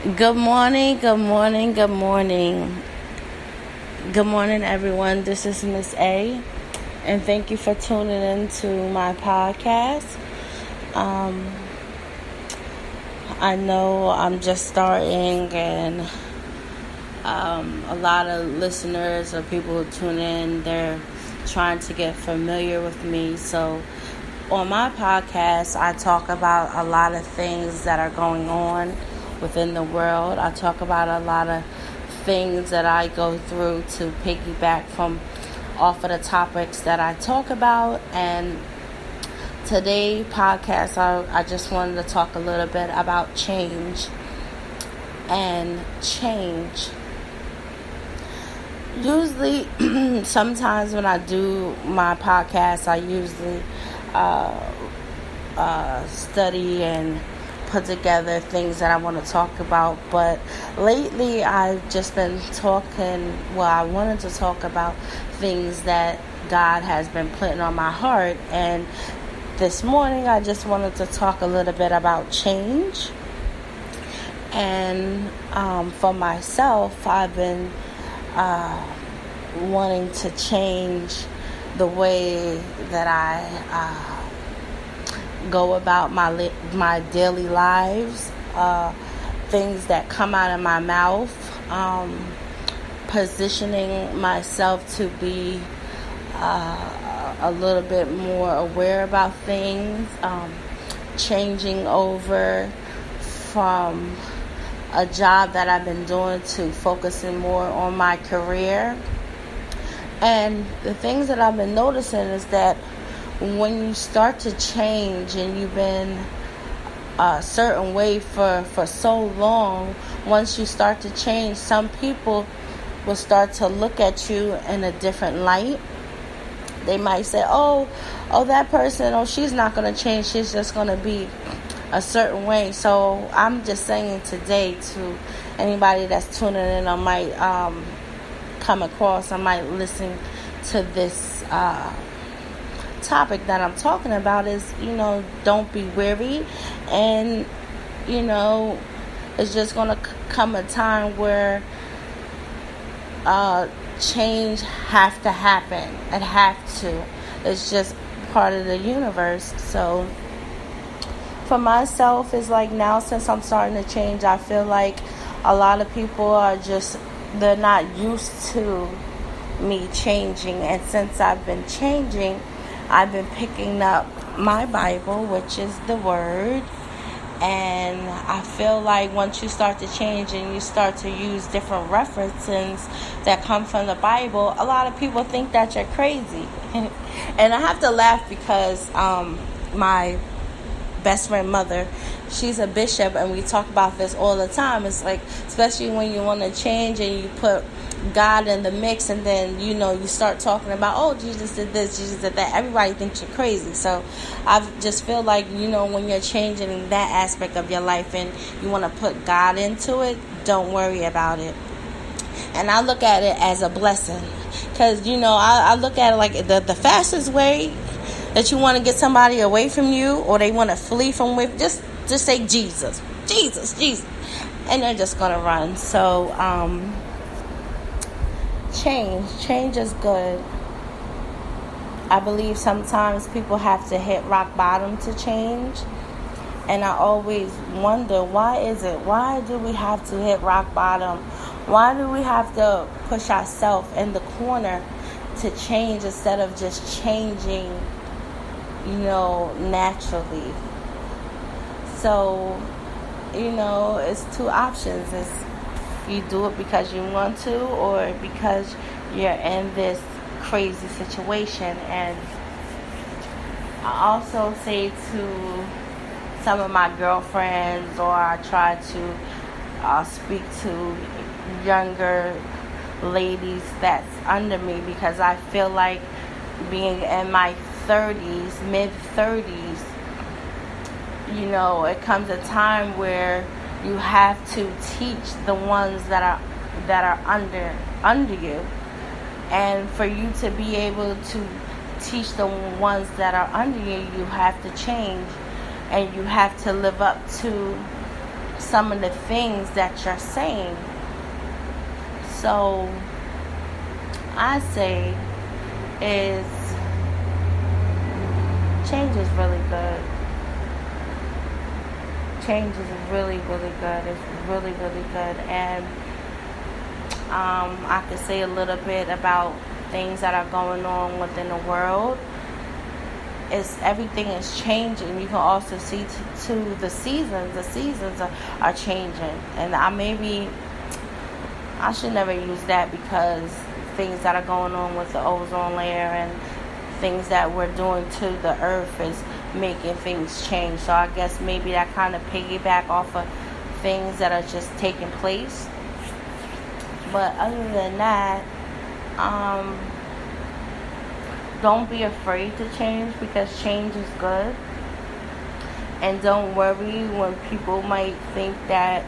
Good morning, good morning, good morning. Good morning, everyone. This is Miss A, and thank you for tuning in to my podcast. Um, I know I'm just starting, and a lot of listeners or people who tune in, they're trying to get familiar with me. So, on my podcast, I talk about a lot of things that are going on within the world. I talk about a lot of things that I go through to piggyback from off of the topics that I talk about. And today podcast, I just wanted to talk a little bit about change and change. Usually, sometimes when I do my podcast, I usually study and put together things that I want to talk about. But lately, I've just been I wanted to talk about things that God has been putting on my heart. And this morning, I just wanted to talk a little bit about change. And for myself, I've been wanting to change the way that I go about my daily lives, things that come out of my mouth, positioning myself to be a little bit more aware about things, changing over from a job that I've been doing to focusing more on my career. And the things that I've been noticing is that when you start to change and you've been a certain way for so long, once you start to change, some people will start to look at you in a different light. They might say, oh, that person, she's not going to change. She's just going to be a certain way. So I'm just saying today to anybody that's tuning in, I might come across, I might listen to this topic that I'm talking about is, don't be weary. And, it's just going to come a time where change have to happen. It have to. It's just part of the universe. So for myself, it's like now since I'm starting to change, I feel like a lot of people are they're not used to me changing. And since I've been changing, I've been picking up my Bible, which is the Word. And I feel like once you start to change and you start to use different references that come from the Bible, a lot of people think that you're crazy. And I have to laugh because my best friend mother, she's a bishop, and we talk about this all the time. It's like, especially when you want to change and you put God in the mix, and then you start talking about, oh, Jesus did this, Jesus did that, everybody thinks you're crazy. So I just feel like when you're changing that aspect of your life and you want to put God into it, don't worry about it. And I look at it as a blessing, because I look at it like the fastest way that you want to get somebody away from you, or they want to flee from with, just say Jesus, and they're just gonna run. So change is good. I believe sometimes people have to hit rock bottom to change, and I always wonder, why do we have to hit rock bottom? Why do we have to push ourselves in the corner to change instead of just changing naturally? So, it's two options. It's you do it because you want to, or because you're in this crazy situation. And I also say to some of my girlfriends, or I try to speak to younger ladies that's under me, because I feel like being in my 30s, mid-30s, it comes a time where you have to teach the ones that are under you. And for you to be able to teach the ones that are under you, you have to change, and you have to live up to some of the things that you're saying. So I say is change is really good. Change is really, really good. It's really, really good. And I could say a little bit about things that are going on within the world. Everything is changing. You can also see to the seasons. The seasons are changing. And I should never use that, because things that are going on with the ozone layer and things that we're doing to the earth is making things change. So I guess maybe that kind of piggyback off of things that are just taking place. But other than that, don't be afraid to change, because change is good. And don't worry when people might think that,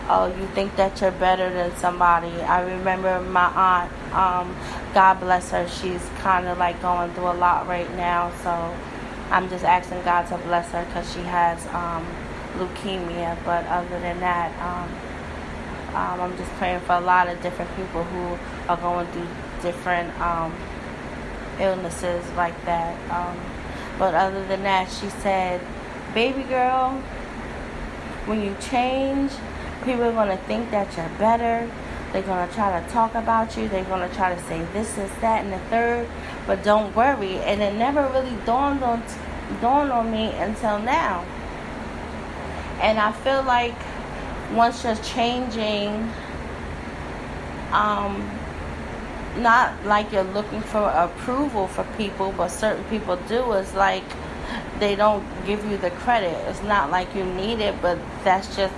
oh, you think that you're better than somebody. I remember my aunt, God bless her, she's kind of like going through a lot right now. So I'm just asking God to bless her, because she has leukemia. But other than that, I'm just praying for a lot of different people who are going through different illnesses like that. But other than that, she said, baby girl, when you change, people are going to think that you're better. They're going to try to talk about you. They're going to try to say this, this, that, and the third. But don't worry. And it never really dawned on me until now. And I feel like once you're changing, not like you're looking for approval for people, but certain people do. It's like they don't give you the credit. It's not like you need it, but that's just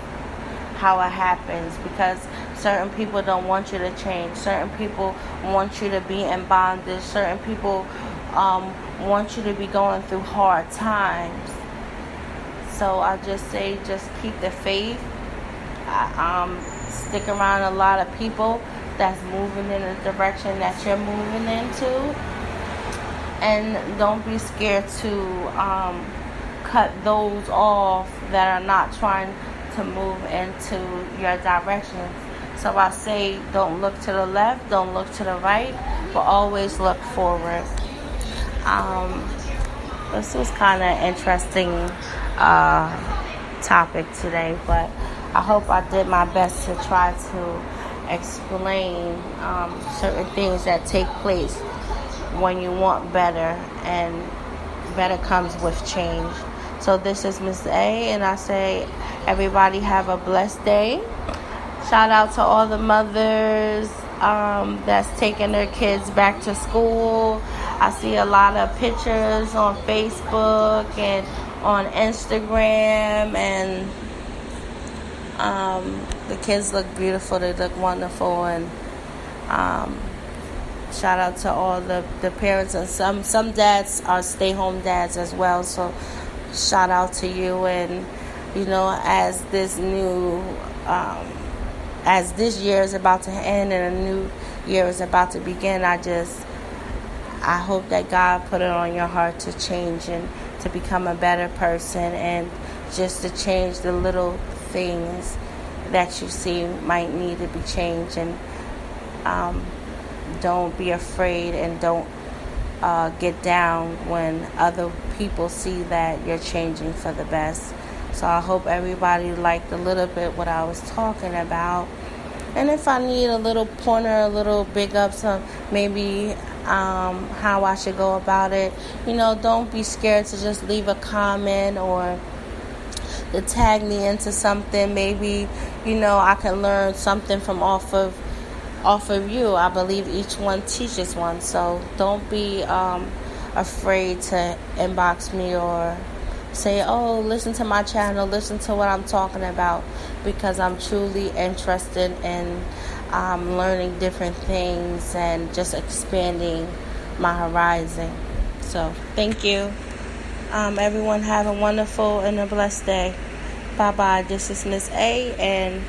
how it happens, because certain people don't want you to change. Certain people want you to be in bondage. Certain people want you to be going through hard times. So I just say, just keep the faith. Stick around a lot of people that's moving in the direction that you're moving into, and don't be scared to cut those off that are not trying to move into your direction. So I say, don't look to the left, don't look to the right, but always look forward. This was kind of interesting topic today, but I hope I did my best to try to explain certain things that take place when you want better, and better comes with change. So this is Miss A, and I say everybody have a blessed day. Shout out to all the mothers that's taking their kids back to school. I see a lot of pictures on Facebook and on Instagram, and the kids look beautiful. They look wonderful, and shout out to all the parents, and some dads are stay-home dads as well. So shout out to you. And as this year is about to end and a new year is about to begin, I hope that God put it on your heart to change and to become a better person, and just to change the little things that you see might need to be changed. And don't be afraid, and don't get down when other people see that you're changing for the best. So I hope everybody liked a little bit what I was talking about. And if I need a little pointer, a little big up, some maybe how I should go about it, don't be scared to just leave a comment or to tag me into something. Maybe I can learn something from off of you. I believe each one teaches one. So don't be afraid to inbox me or say, oh, listen to my channel, listen to what I'm talking about, because I'm truly interested in learning different things and just expanding my horizon. So thank you. Everyone have a wonderful and a blessed day. Bye-bye. This is Miss A, and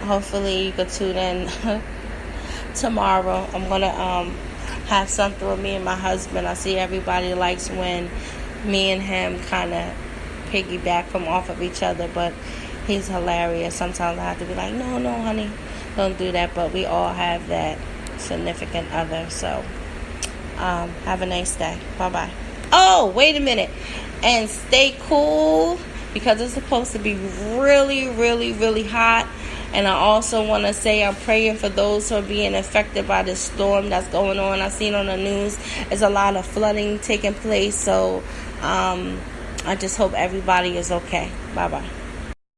hopefully you can tune in tomorrow. I'm going to have something with me and my husband. I see everybody likes when me and him kind of piggyback from off of each other, but He's hilarious. Sometimes I have to be like, no, honey, don't do that. But we all have that significant other. So have a nice day. Bye-bye. Oh, wait a minute. And stay cool, because it's supposed to be really, really, really hot. And I also want to say I'm praying for those who are being affected by this storm that's going on. I've seen on the news there's a lot of flooding taking place. So I just hope everybody is okay. Bye-bye.